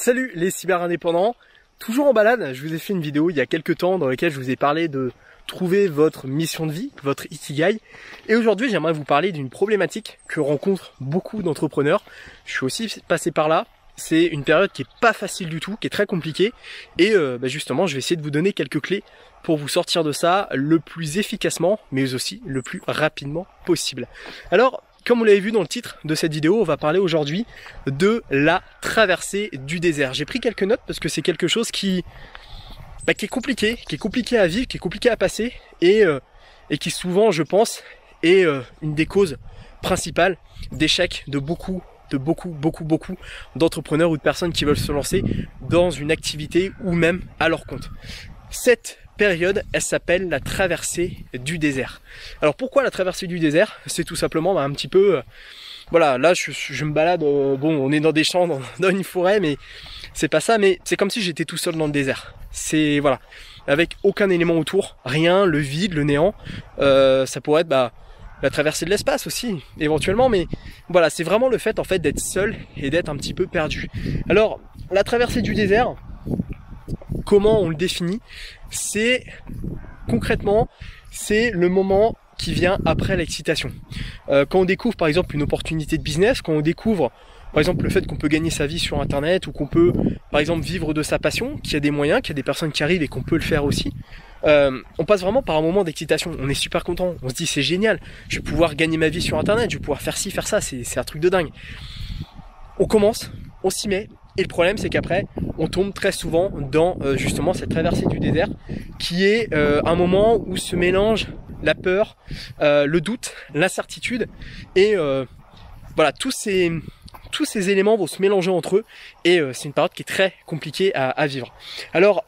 Salut les cyber-indépendants, toujours en balade. Je vous ai fait une vidéo il y a quelques temps dans laquelle je vous ai parlé de trouver votre mission de vie, votre ikigai. Et aujourd'hui, j'aimerais vous parler d'une problématique que rencontrent beaucoup d'entrepreneurs. Je suis aussi passé par là. C'est une période qui est pas facile du tout, qui est très compliquée. Et justement, je vais essayer de vous donner quelques clés pour vous sortir de ça le plus efficacement, mais aussi le plus rapidement possible. Alors, comme vous l'avez vu dans le titre de cette vidéo, on va parler aujourd'hui de la traversée du désert. J'ai pris quelques notes parce que c'est quelque chose qui est compliqué à vivre, qui est compliqué à passer et qui souvent, je pense, est une des causes principales d'échec de beaucoup d'entrepreneurs ou de personnes qui veulent se lancer dans une activité ou même à leur compte. Cette période, elle s'appelle la traversée du désert. Alors pourquoi la traversée du désert? C'est tout simplement un petit peu, voilà, là je me balade, bon on est dans des champs, dans une forêt, mais c'est pas ça, mais c'est comme si j'étais tout seul dans le désert. C'est, voilà, avec aucun élément autour, rien, le vide, le néant. Ça pourrait être la traversée de l'espace aussi, éventuellement, mais voilà, c'est vraiment le fait en fait d'être seul et d'être un petit peu perdu. Alors, la traversée du désert, comment on le définit? C'est concrètement, c'est le moment qui vient après l'excitation. Quand on découvre par exemple une opportunité de business, quand on découvre par exemple le fait qu'on peut gagner sa vie sur internet ou qu'on peut par exemple vivre de sa passion, qu'il y a des moyens, qu'il y a des personnes qui arrivent et qu'on peut le faire aussi, on passe vraiment par un moment d'excitation. On est super content, on se dit c'est génial, je vais pouvoir gagner ma vie sur internet, je vais pouvoir faire ci, faire ça, c'est un truc de dingue. On commence, on s'y met. Et le problème, c'est qu'après, on tombe très souvent dans justement cette traversée du désert qui est un moment où se mélange la peur, le doute, l'incertitude et voilà, tous ces éléments vont se mélanger entre eux et c'est une période qui est très compliquée à vivre. Alors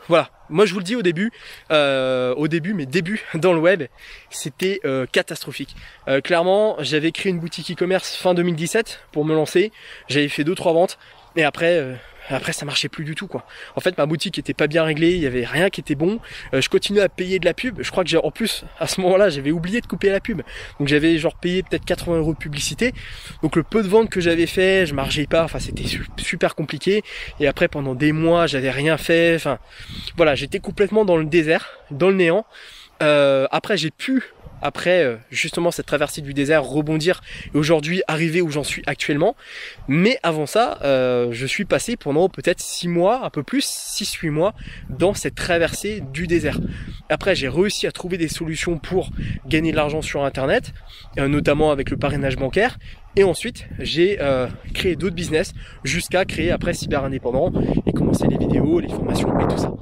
voilà, moi je vous le dis au début, mes débuts dans le web, c'était catastrophique. Clairement, j'avais créé une boutique e-commerce fin 2017 pour me lancer. J'avais fait 2-3 ventes et après ça marchait plus du tout quoi. En fait, ma boutique était pas bien réglée, il y avait rien qui était bon. Je continuais à payer de la pub. Je crois que en plus à ce moment-là, j'avais oublié de couper la pub. Donc j'avais genre payé peut-être 80 € de publicité. Donc le peu de ventes que j'avais fait, je margeais pas. Enfin, c'était super compliqué. Et après, pendant des mois, j'avais rien fait. Enfin, voilà, j'étais complètement dans le désert, dans le néant. Après, j'ai pu justement cette traversée du désert rebondir et aujourd'hui arriver où j'en suis actuellement. Mais avant ça, je suis passé pendant peut-être 6 mois, un peu plus, 6-8 mois dans cette traversée du désert. Après, j'ai réussi à trouver des solutions pour gagner de l'argent sur internet, notamment avec le parrainage bancaire. Et ensuite, j'ai créé d'autres business jusqu'à créer après Cyber Indépendant et commencer les vidéos, les formations et tout ça.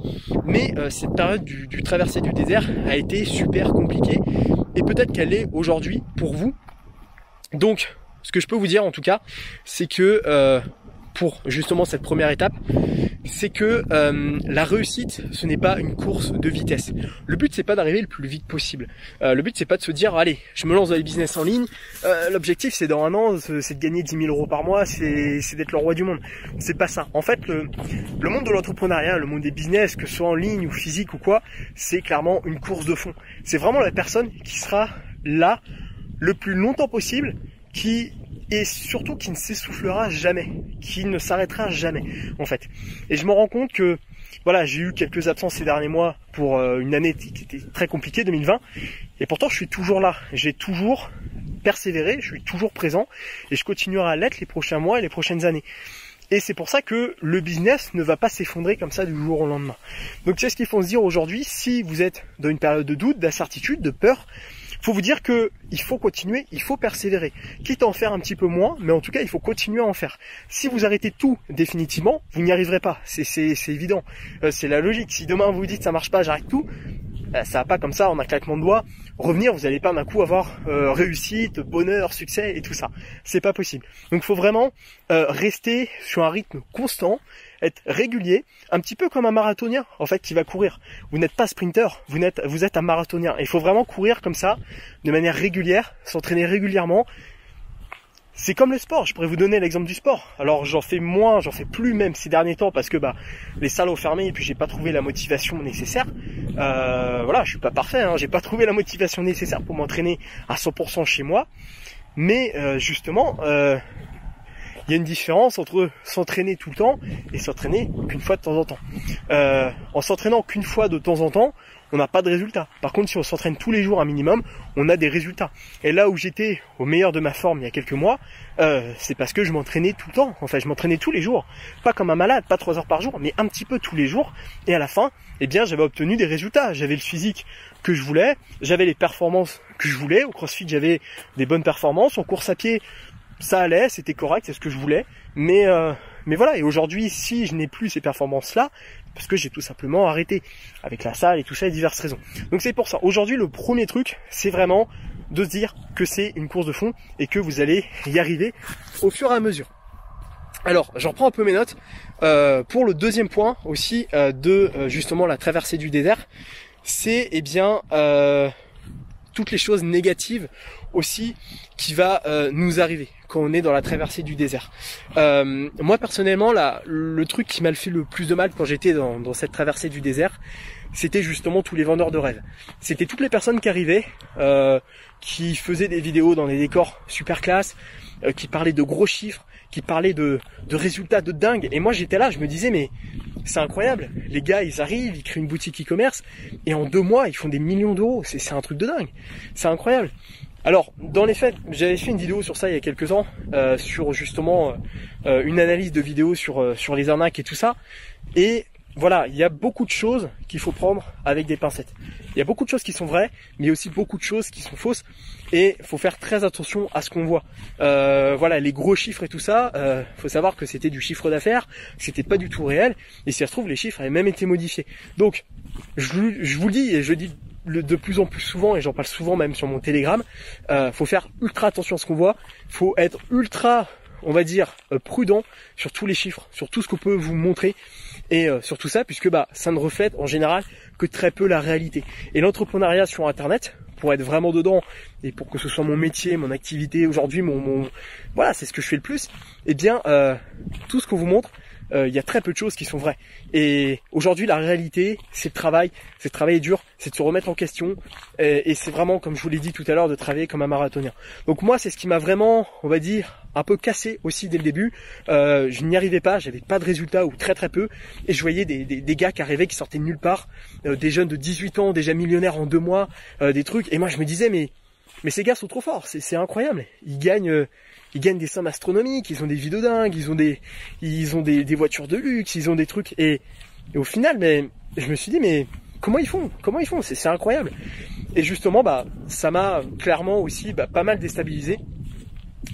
Mais cette période du traversée du désert a été super compliquée et peut-être qu'elle est aujourd'hui pour vous. Donc, ce que je peux vous dire en tout cas, c'est que pour justement cette première étape, c'est que la réussite, ce n'est pas une course de vitesse. Le but, c'est pas d'arriver le plus vite possible. Le but, c'est pas de se dire, allez, je me lance dans les business en ligne. L'objectif, c'est dans 1 an, c'est de gagner 10 000 € par mois, c'est d'être le roi du monde. C'est pas ça. En fait, le monde de l'entrepreneuriat, le monde des business, que ce soit en ligne ou physique ou quoi, c'est clairement une course de fond. C'est vraiment la personne qui sera là le plus longtemps possible, et surtout qui ne s'essoufflera jamais, qui ne s'arrêtera jamais en fait. Et je me rends compte que voilà, j'ai eu quelques absences ces derniers mois pour une année qui était très compliquée, 2020, et pourtant je suis toujours là, j'ai toujours persévéré, je suis toujours présent et je continuerai à l'être les prochains mois et les prochaines années. Et c'est pour ça que le business ne va pas s'effondrer comme ça du jour au lendemain. Donc c'est ce qu'il faut se dire aujourd'hui, si vous êtes dans une période de doute, d'incertitude, de peur, faut vous dire que il faut continuer, il faut persévérer. Quitte à en faire un petit peu moins, mais en tout cas, il faut continuer à en faire. Si vous arrêtez tout définitivement, vous n'y arriverez pas. C'est évident. C'est la logique. Si demain vous dites ça marche pas, j'arrête tout, ça va pas comme ça en un claquement de doigts revenir. Vous n'allez pas d'un coup avoir réussite, bonheur, succès et tout ça. C'est pas possible. Donc, il faut vraiment rester sur un rythme constant, être régulier, un petit peu comme un marathonien en fait qui va courir. Vous n'êtes pas sprinter, vous êtes un marathonien. Il faut vraiment courir comme ça, de manière régulière, s'entraîner régulièrement. C'est comme le sport, je pourrais vous donner l'exemple du sport. Alors j'en fais plus même ces derniers temps parce que les salles ont fermé et puis j'ai pas trouvé la motivation nécessaire. Voilà, je suis pas parfait, hein, j'ai pas trouvé la motivation nécessaire pour m'entraîner à 100% chez moi. Mais justement, il y a une différence entre s'entraîner tout le temps et s'entraîner qu'une fois de temps en temps. En s'entraînant qu'une fois de temps en temps, on n'a pas de résultat. Par contre, si on s'entraîne tous les jours un minimum, on a des résultats. Et là où j'étais au meilleur de ma forme il y a quelques mois, c'est parce que je m'entraînais tout le temps. Enfin, je m'entraînais tous les jours. Pas comme un malade, pas 3 heures par jour, mais un petit peu tous les jours. Et à la fin, eh bien, j'avais obtenu des résultats. J'avais le physique que je voulais, j'avais les performances que je voulais. Au CrossFit, j'avais des bonnes performances. En course à pied, ça allait, c'était correct, c'est ce que je voulais. Mais voilà, et aujourd'hui, si je n'ai plus ces performances-là, parce que j'ai tout simplement arrêté avec la salle et tout ça et diverses raisons. Donc c'est pour ça. Aujourd'hui, le premier truc, c'est vraiment de se dire que c'est une course de fond et que vous allez y arriver au fur et à mesure. Alors, j'en reprends un peu mes notes. Pour le deuxième point aussi justement la traversée du désert, c'est toutes les choses négatives aussi qui va nous arriver quand on est dans la traversée du désert. Moi personnellement, le truc qui m'a fait le plus de mal quand j'étais dans cette traversée du désert, c'était justement tous les vendeurs de rêves. C'était toutes les personnes qui arrivaient, qui faisaient des vidéos dans des décors super classe, qui parlaient de gros chiffres, qui parlaient de résultats de dingue. Et moi j'étais là, je me disais mais c'est incroyable. Les gars ils arrivent, ils créent une boutique e-commerce et en 2 mois ils font des millions d'euros. C'est un truc de dingue. C'est incroyable. Alors, dans les faits, j'avais fait une vidéo sur ça il y a quelques temps, sur justement une analyse de vidéos sur les arnaques et tout ça. Et voilà, il y a beaucoup de choses qu'il faut prendre avec des pincettes. Il y a beaucoup de choses qui sont vraies, mais il y a aussi beaucoup de choses qui sont fausses. Et il faut faire très attention à ce qu'on voit. Voilà, les gros chiffres et tout ça, faut savoir que c'était du chiffre d'affaires, c'était pas du tout réel. Et si ça se trouve, les chiffres avaient même été modifiés. Donc, je vous le dis, et je le dis de plus en plus souvent, et j'en parle souvent même sur mon Telegram, faut faire ultra attention à ce qu'on voit, faut être ultra, on va dire, prudent sur tous les chiffres, sur tout ce qu'on peut vous montrer, et sur tout ça, puisque ça ne reflète en général que très peu la réalité. Et l'entrepreneuriat sur Internet, pour être vraiment dedans, et pour que ce soit mon métier, mon activité, aujourd'hui, voilà, c'est ce que je fais le plus, eh bien, tout ce qu'on vous montre, il y a très peu de choses qui sont vraies. Et aujourd'hui, la réalité, c'est de travailler dur, c'est de se remettre en question, et c'est vraiment, comme je vous l'ai dit tout à l'heure, de travailler comme un marathonien. Donc moi, c'est ce qui m'a vraiment, on va dire, un peu cassé aussi dès le début. Je n'y arrivais pas, j'avais pas de résultats ou très très peu, et je voyais des gars qui arrivaient, qui sortaient de nulle part, des jeunes de 18 ans, déjà millionnaires en 2 mois, des trucs, et moi je me disais, mais ces gars sont trop forts, c'est incroyable, ils gagnent des sommes astronomiques, ils ont des vies de dingue, ils ont des voitures de luxe, ils ont des trucs, et au final, mais je me suis dit, mais comment ils font, c'est incroyable. Et justement, ça m'a clairement aussi pas mal déstabilisé,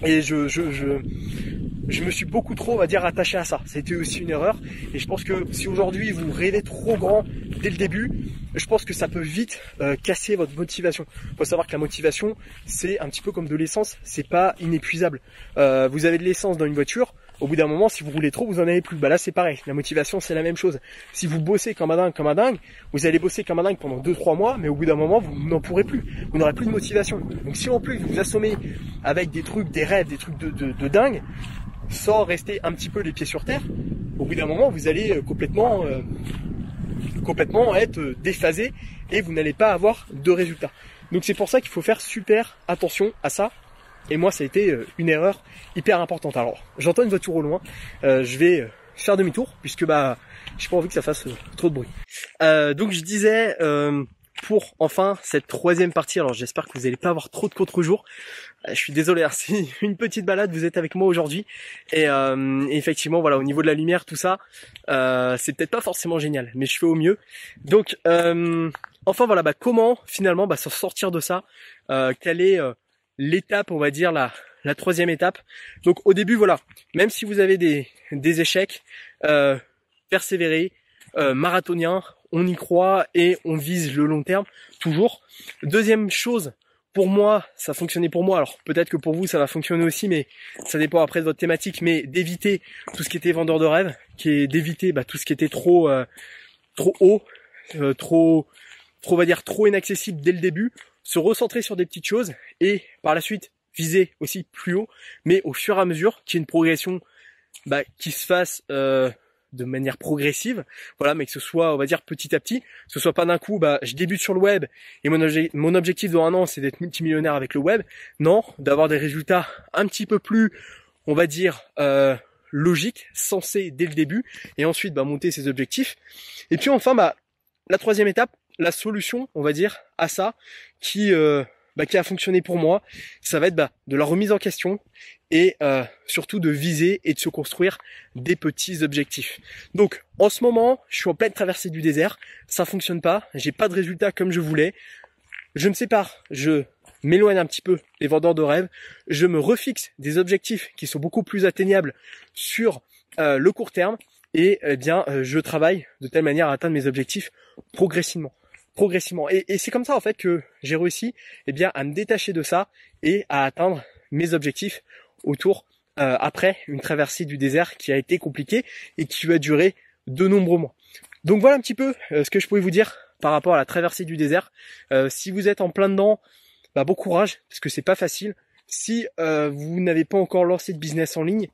et je me suis beaucoup trop, on va dire, attaché à ça. C'était aussi une erreur, et je pense que si aujourd'hui vous rêvez trop grand dès le début, je pense que ça peut vite casser votre motivation. Il faut savoir que la motivation, c'est un petit peu comme de l'essence, c'est pas inépuisable. Vous avez de l'essence dans une voiture, au bout d'un moment, si vous roulez trop, vous en avez plus. Là, c'est pareil. La motivation, c'est la même chose. Si vous bossez comme un dingue, vous allez bosser comme un dingue pendant 2-3 mois, mais au bout d'un moment, vous n'en pourrez plus. Vous n'aurez plus de motivation. Donc, si en plus vous vous assommez avec des trucs, des rêves, des trucs de dingue, sans rester un petit peu les pieds sur terre, au bout d'un moment, vous allez complètement être déphasé et vous n'allez pas avoir de résultats. Donc, c'est pour ça qu'il faut faire super attention à ça. Et moi, ça a été une erreur hyper importante. Alors, j'entends une voiture au loin. Je vais faire demi-tour puisque j'ai pas envie que ça fasse trop de bruit. Donc, je disais pour enfin cette 3e partie. Alors, j'espère que vous n'allez pas avoir trop de contre-jours. Je suis désolé, c'est une petite balade. Vous êtes avec moi aujourd'hui. Et effectivement, voilà, au niveau de la lumière, tout ça, c'est peut-être pas forcément génial, mais je fais au mieux. Donc, enfin voilà, comment finalement s'en sortir de ça. Quelle est l'étape, on va dire la 3e étape. Donc au début, voilà, même si vous avez des échecs, persévérer, marathonien, on y croit et on vise le long terme toujours. Deuxième chose, pour moi, ça fonctionnait pour moi. Alors peut-être que pour vous ça va fonctionner aussi, mais ça dépend après de votre thématique. Mais d'éviter tout ce qui était vendeur de rêve, d'éviter tout ce qui était trop haut, trop on va dire trop inaccessible dès le début. Se recentrer sur des petites choses et par la suite viser aussi plus haut, mais au fur et à mesure qu'il y ait une progression qui se fasse de manière progressive, voilà, mais que ce soit, on va dire, petit à petit, que ce soit pas d'un coup, je débute sur le web et mon objectif dans 1 an c'est d'être multimillionnaire avec le web. Non, d'avoir des résultats un petit peu plus on va dire, logique, sensée dès le début, et ensuite monter ses objectifs. Et puis enfin, la troisième étape, la solution, on va dire, à ça, qui a fonctionné pour moi, ça va être de la remise en question et surtout de viser et de se construire des petits objectifs. Donc en ce moment, je suis en pleine traversée du désert, ça fonctionne pas, j'ai pas de résultats comme je voulais, je me sépare, je m'éloigne un petit peu des vendeurs de rêves, je me refixe des objectifs qui sont beaucoup plus atteignables sur le court terme et je travaille de telle manière à atteindre mes objectifs progressivement. Et c'est comme ça en fait que j'ai réussi à me détacher de ça et à atteindre mes objectifs après une traversée du désert qui a été compliquée et qui va durer de nombreux mois. Donc voilà un petit peu ce que je pouvais vous dire par rapport à la traversée du désert. Si vous êtes en plein dedans, bon courage, parce que c'est pas facile. Si vous n'avez pas encore lancé de business en ligne,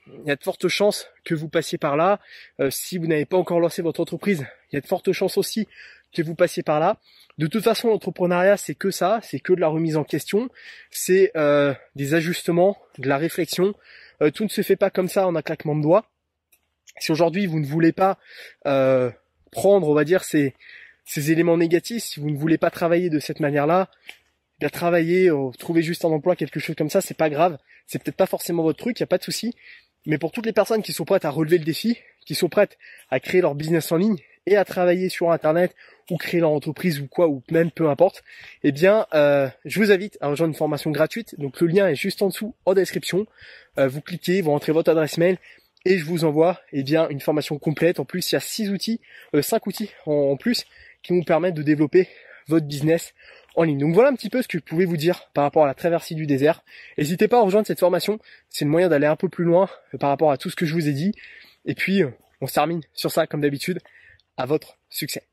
il y a de fortes chances que vous passiez par là. Si vous n'avez pas encore lancé votre entreprise, il y a de fortes chances aussi que vous passiez par là. De toute façon, l'entrepreneuriat, c'est que ça, c'est que de la remise en question, c'est des ajustements, de la réflexion. Tout ne se fait pas comme ça en un claquement de doigts. Si aujourd'hui vous ne voulez pas prendre, on va dire, ces éléments négatifs, si vous ne voulez pas travailler de cette manière-là, travailler, trouver juste un emploi, quelque chose comme ça, c'est pas grave. C'est peut-être pas forcément votre truc, il n'y a pas de souci. Mais pour toutes les personnes qui sont prêtes à relever le défi, qui sont prêtes à créer leur business en ligne et à travailler sur Internet ou créer leur entreprise ou même peu importe, je vous invite à rejoindre une formation gratuite. Donc le lien est juste en dessous en description. Vous cliquez, vous rentrez votre adresse mail et je vous envoie une formation complète. En plus, il y a 5 outils en plus qui vont vous permettre de développer votre business en ligne. Donc voilà un petit peu ce que je pouvais vous dire par rapport à la traversée du désert. N'hésitez pas à rejoindre cette formation, c'est le moyen d'aller un peu plus loin par rapport à tout ce que je vous ai dit. Et puis on se termine sur ça comme d'habitude, à votre succès.